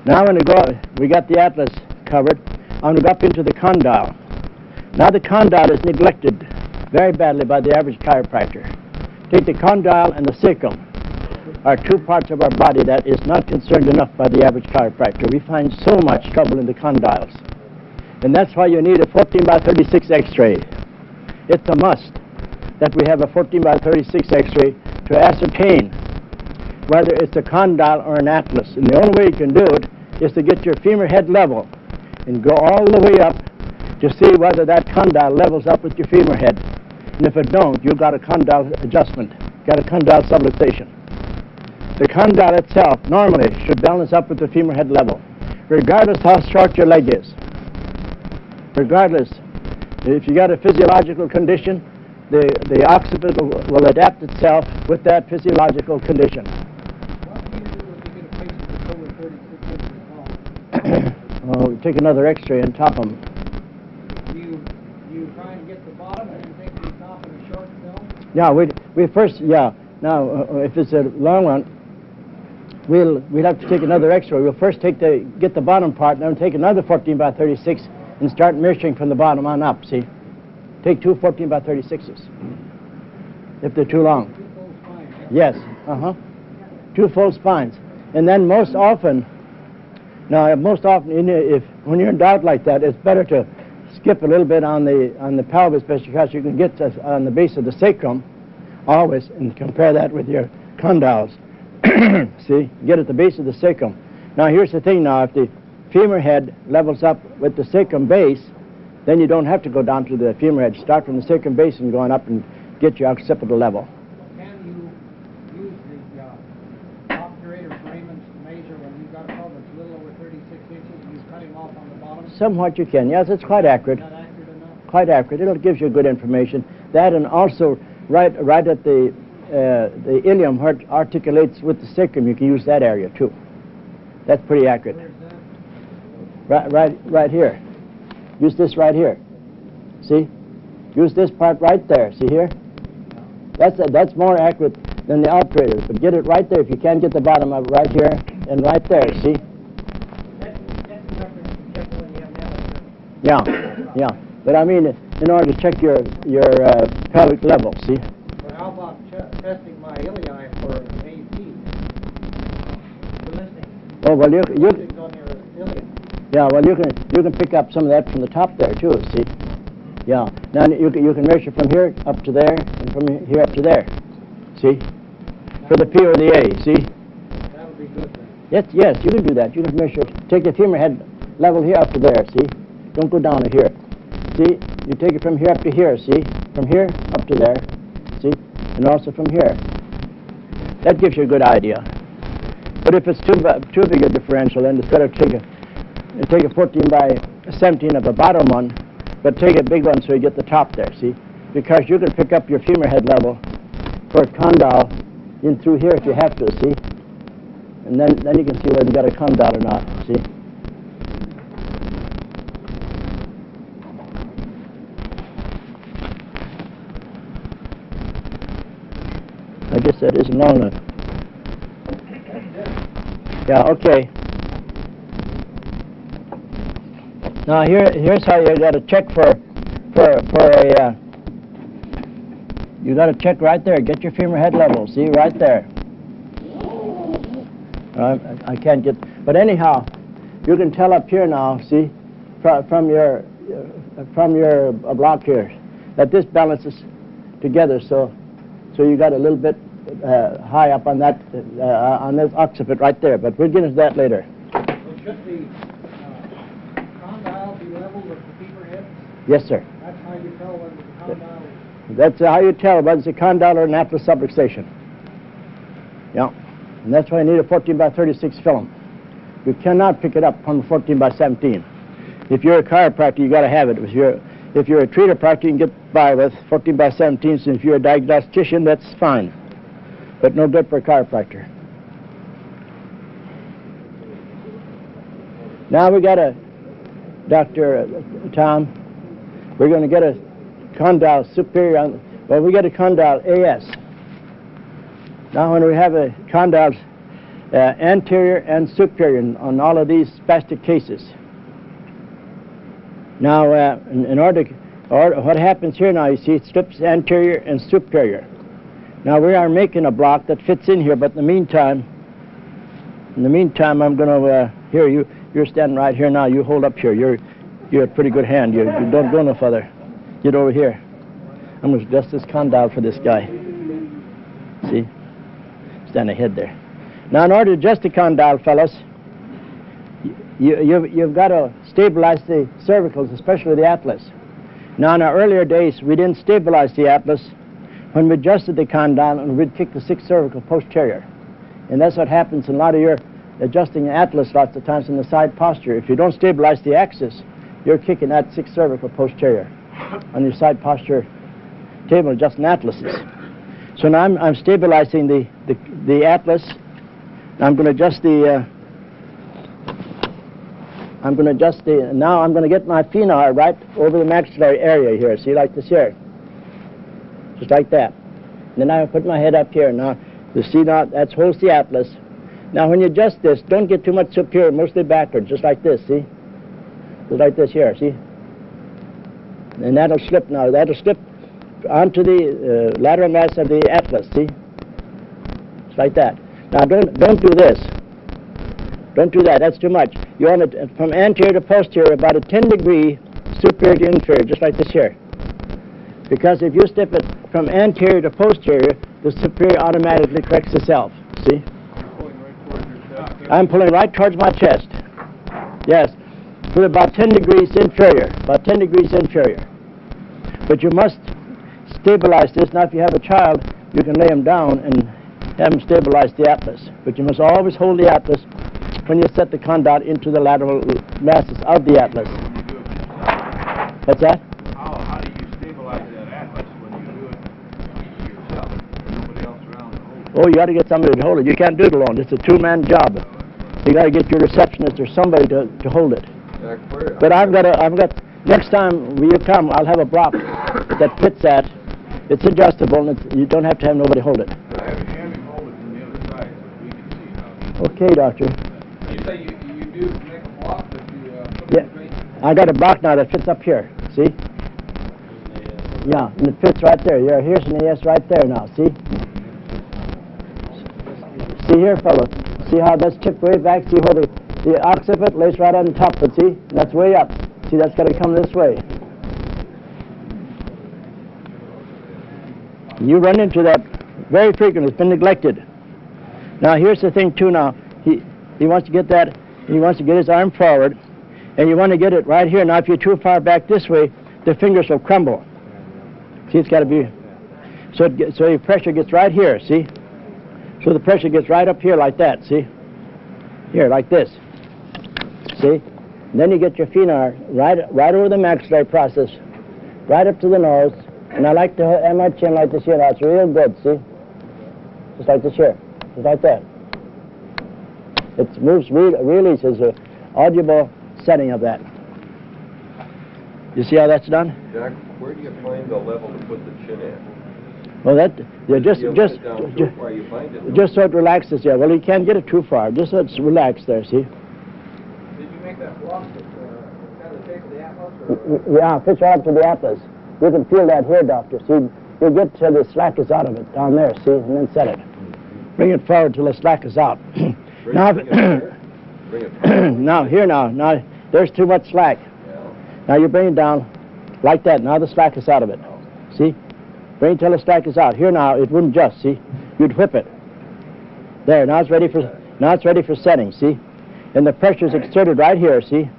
Now when we got the atlas covered, I'm going to go up into the condyle. Now the condyle is neglected very badly by the average chiropractor. Take the condyle and the sacrum are two parts of our body that is not concerned enough by the average chiropractor. We find so much trouble in the condyles. And that's why you need a 14 by 36 x-ray. It's a must that we have a 14 by 36 x-ray to ascertain whether it's a condyle or an atlas. And the only way you can do it is to get your femur head level and go all the way up to see whether that condyle levels up with your femur head. And if it don't, you've got a condyle adjustment, got a condyle subluxation. The condyle itself normally should balance up with the femur head level, regardless how short your leg is. Regardless, if you got a physiological condition, the occiput will adapt itself with that physiological condition. What do you do if you get a patient that's over 36 inches long? Well, we take another x-ray and top them. Do you try and get the bottom and then take the top in a short film? Yeah, we first, yeah. Now, if it's a long one, we'll have to take another x-ray. We'll first get the bottom part, and then take another 14 by 36 and start measuring from the bottom on up, see? Take two 14 by 36s, if they're too long. Two full spines. Yes, two full spines. And then most often, when you're in doubt like that, it's better to skip a little bit on the pelvis, because you can get on the base of the sacrum always, and compare that with your condyles. See, get at the base of the sacrum. Now here's the thing. Now, if the femur head levels up with the sacrum base, then you don't have to go down to the femur head. Start from the sacrum base and going up and get your occipital level. Can you use the obturator foramens to measure when you've got a fellow that's a little over 36 inches and you cut him off on the bottom? Somewhat you can. Yes, it's quite accurate. Is that accurate enough? Quite accurate. It'll give you good information. That, and also right at the ilium where it articulates with the sacrum, you can use that area too. That's pretty accurate. Where's that? Right here. Use this right here. See? Use this part right there. See here? That's more accurate than the obturator. But get it right there if you can get the bottom of it right here and right there. See? That's the reference to check when you have an Yeah. But I mean, in order to check your pelvic level. See? But how about testing my ilii for an AP? For listening. Oh well, you On your ilium. yeah, well you can pick up some of that from the top there too. See? Yeah. Now you can measure from here up to there and from here up to there. See? For the P or the A. See? That would be good then. Yes, you can do that. You can measure. Take your femur head level here up to there. See? Don't go down to here. See? You take it from here up to here. See? From here up to there. See? And also from here. That gives you a good idea. But if it's too big a differential, then instead of take a 14 by 17 of the bottom one, but take a big one so you get the top there, see? Because you can pick up your femur head level for a condyle in through here if you have to, see? And then you can see whether you got a condyle or not, see? I guess that isn't long enough. Yeah, okay. Now here's how you got to check for a. You got to check right there. Get your femur head level. See right there. I can't get. But anyhow, you can tell up here now. See, from your block here, that this balances together. So you got a little bit high up on that on this occiput right there. But we'll get into that later. So should the condyle be level with the femur head? Yes, sir. That's how you tell whether the condyle is... That's how you tell whether it's a condyle or an atlas subluxation. Yeah. And that's why you need a 14 by 36 film. You cannot pick it up from a 14 by 17. If you're a chiropractor, you got to have it. If you're a treater practitioner, you can get by with 14 by 17. So if you're a diagnostician, that's fine. But no good for a chiropractor. Now we got a Dr. Tom. We're going to get a condyle superior on, well, we get a condyle AS. Now when we have a condyles anterior and superior on all of these spastic cases. Now, what happens here now, you see, it strips anterior and superior. Now, we are making a block that fits in here, but in the meantime, I'm going to, here, you're standing right here now. You hold up here. You're a pretty good hand. You don't go no further. Get over here. I'm going to adjust this condyle for this guy. See? Stand ahead there. Now, in order to adjust the condyle, fellas, you've got to stabilize the cervicals, especially the atlas. Now, in our earlier days, we didn't stabilize the atlas when we adjusted the condyle, and we'd kick the 6th cervical posterior. And that's what happens in a lot of your adjusting the atlas lots of times in the side posture. If you don't stabilize the axis, you're kicking that 6th cervical posterior on your side posture table adjusting atlases. So now I'm stabilizing the atlas. I'm going to adjust the now I'm going to get my phenar right over the maxillary area here. See, like this here. Just like that. And then I put my head up here. Now, you see now, that holds the atlas. Now, when you adjust this, don't get too much superior, mostly backward, just like this, see? Just like this here, see? And that'll slip now. That'll slip onto the lateral mass of the atlas, see? Just like that. Now, don't do this. Don't do that. That's too much. You want it from anterior to posterior, about a 10-degree superior to inferior, just like this here. Because if you step it from anterior to posterior, the superior automatically corrects itself. See? I'm pulling right towards my chest. Yes, with about 10 degrees inferior. About 10 degrees inferior. But you must stabilize this. Now, if you have a child, you can lay him down and have him stabilize the atlas. But you must always hold the atlas when you set the condyle into the lateral masses of the atlas. What's that? How do you stabilize that atlas when you do it yourself? Nobody else around to hold it? Oh, you got to get somebody to hold it. You can't do it alone. It's a two-man job. You got to get your receptionist or somebody to hold it. But I've got next time when you come, I'll have a block that fits that. It's adjustable, and you don't have to have nobody hold it. I have a hand hold it from the other side so we can see how. Okay, doctor. You say you do make a block that you put Yeah, in the base? I got a block now that fits up here. See? Yeah, and it fits right there. Yeah, here's an AS right there now. See? See here, fellow. See how that's tipped way back? See where the occiput lays right on top, but see? That's way up. See, that's got to come this way. You run into that very frequently. It's been neglected. Now, here's the thing, too, now. He wants to get that, he wants to get his arm forward, and you want to get it right here. Now, if you're too far back this way, the fingers will crumble. See, it's got to be, so your pressure gets right here, see? So the pressure gets right up here like that, see? Here, like this. See? And then you get your phenar right over the maxillary process, right up to the nose. And I like to have my chin like this here. Now, it's real good, see? Just like this here. Just like that. It moves really easy. It's an audible setting of that. You see how that's done? Jack, where do you find the level to put the chin at? Well, that just You let it down too far, you find it. just so it relaxes. Yeah. Well, you can't get it too far. Just so it's relaxed there. See? Did you make that block that kind of the shape of the atlas? Or? Yeah, fits right up to the atlas. You can feel that here, doctor. See, you'll get till the slack is out of it down there. See, and then set it. Bring it forward till the slack is out. Now, now there's too much slack. Now you bring it down like that. Now the slack is out of it. See? Bring it till the slack is out. Here now it wouldn't just, see? You'd whip it. There, now it's ready for setting, see? And the pressure is exerted right here, see?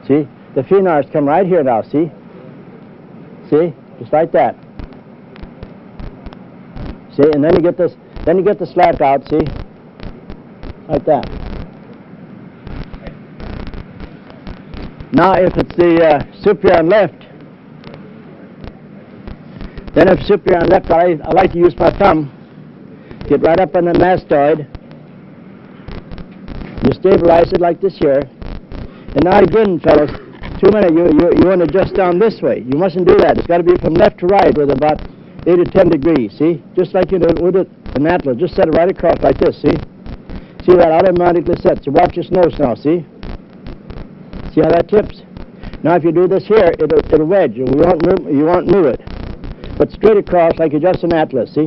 See? The phenars come right here now, see? See? Just like that. See? And then you get the slack out, see? Like that. Now if it's the superior on left, then if superior on left, I like to use my thumb. Get right up on the mastoid. You stabilize it like this here. And now again, fellas, you want to adjust down this way. You mustn't do that. It's got to be from left to right with about 8 to 10 degrees, see? Just like you would an atlas. Just set it right across like this, see? See that automatically sets. You watch this nose now, see? See how that tips? Now if you do this here, it'll wedge. You won't move it. But straight across like you just an atlas, see?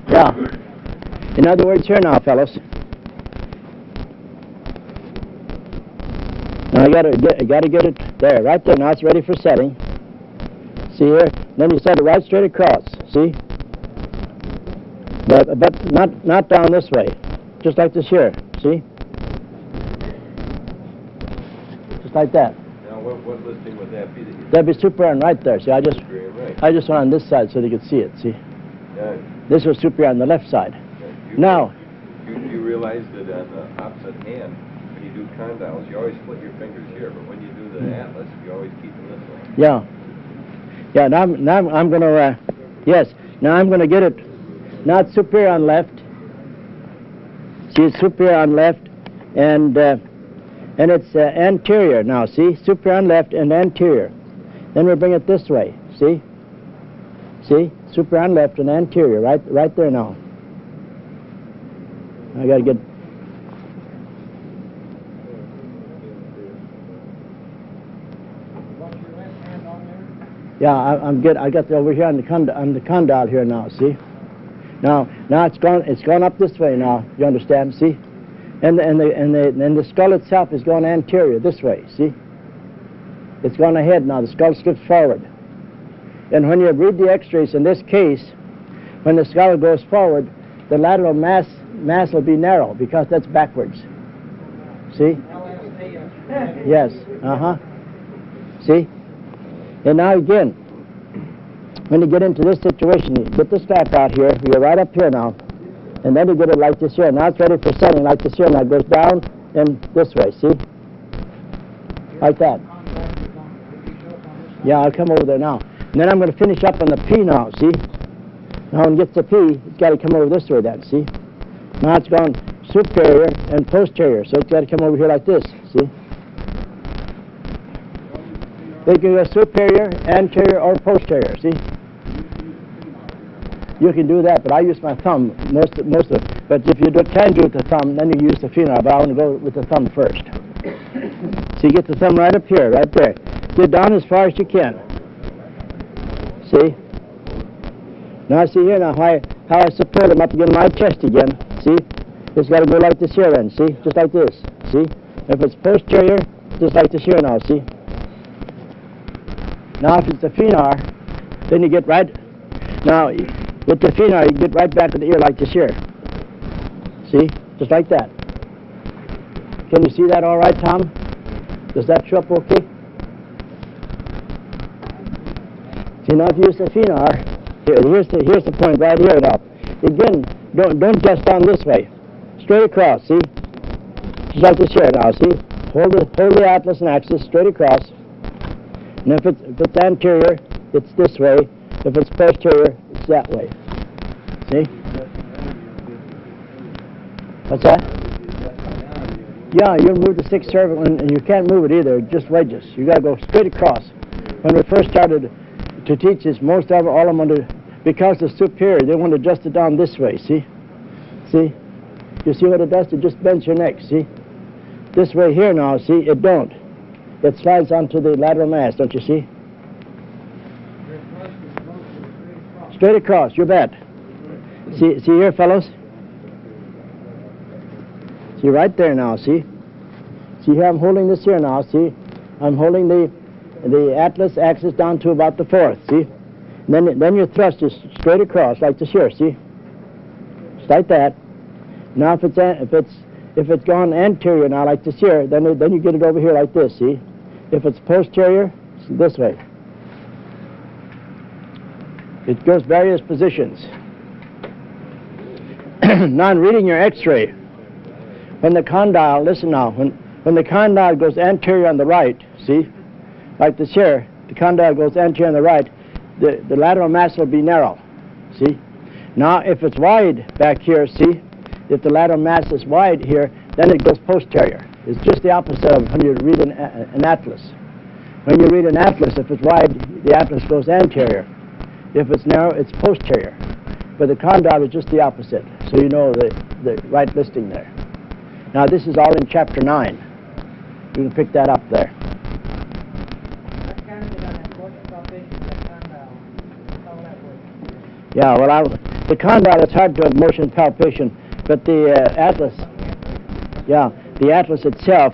Yeah. In other words here now, fellas. Now I gotta get it there, right there. Now it's ready for setting. See here? Then you set it right straight across, see? But not down this way. Just like this here, see? Just like that. Now, what listing would that be? That'd be superior right there. See, I just Right. went on this side so they could see it, see? Yeah. This was superior on the left side. Now, You realize that on the opposite hand, when you do condyles, you always split your fingers here, but when you do the atlas, you always keep them this way. yeah. Yeah, now I'm going to, yes, now I'm going to get it. Now it's superior on left. See, it's superior on left, and it's anterior now, see? Superior on left and anterior. Then we bring it this way, see? See? Superior on left and anterior, right there now. I got to get... What's your left hand on there? Yeah, I got it over here on the condyle here now, see? Now it's gone up this way now, you understand, see? And the skull itself is going anterior this way, see? It's gone ahead now, the skull slips forward. And when you read the x-rays in this case, when the skull goes forward, the lateral mass will be narrow because that's backwards. See? Yes, See? And now again, when you get into this situation, you get the strap out here, you're right up here now, and then you get it like this here. Now it's ready for setting like this here, now it goes down and this way, see? Like that. Yeah, I'll come over there now. And then I'm going to finish up on the P now, see? Now when it gets to P, it's got to come over this way then, see? Now it's gone superior and posterior, so it's got to come over here like this, see? They can go superior, anterior, or posterior, see? You can do that, but I use my thumb most of it. But if you can do it with the thumb, then you use the femur, but I want to go with the thumb first. So you get the thumb right up here, right there. Get down as far as you can. See? Now see here now how I support him up against my chest again. See? It's got to go like this here then, see? Just like this, see? If it's posterior, just like this here now, see? Now if it's the femur, then you get right, now with the femur you get right back to the ear like this here. See? Just like that. Can you see that all right, Tom? Does that show up okay? See, now if you use the femur, here's the point right here now. Again, don't just down this way. Straight across, see? Just like this here now, see? Hold the atlas and axis straight across. And if it's anterior, it's this way. If it's posterior, it's that way. See? What's that? Yeah, you'll move the sixth cervical, and you can't move it either. It just wedges. You got to go straight across. When we first started to teach this, most of all of them because it's superior, they want to adjust it down this way. See? See? You see what it does? It just bends your neck. See? This way here now. See? It don't. It slides onto the lateral mass, don't you see? Straight across, you bet. See here, fellows? See right there now, see? See here, I'm holding this here now, see? I'm holding the atlas axis down to about the fourth, see? And then your thrust is straight across, like this here, see? Just like that. Now if it's gone anterior now, like this here, then you get it over here like this, see? If it's posterior, it's this way. It goes various positions. Now in reading your x-ray, when the condyle, listen now, when the condyle goes anterior on the right, see, like this here, the condyle goes anterior on the right, the lateral mass will be narrow, see? Now if it's wide back here, see, if the lateral mass is wide here, then it goes posterior. It's just the opposite of when you read an atlas. When you read an atlas, if it's wide, the atlas goes anterior. If it's narrow, it's posterior. But the condyle is just the opposite. So So you know the right listing there. Now this is all in Chapter 9. You can pick that up there. That candidate on that motion palpation, that condyle, how will that work? Yeah, well, the condyle, it's hard to have motion palpation, but the atlas, yeah, the atlas itself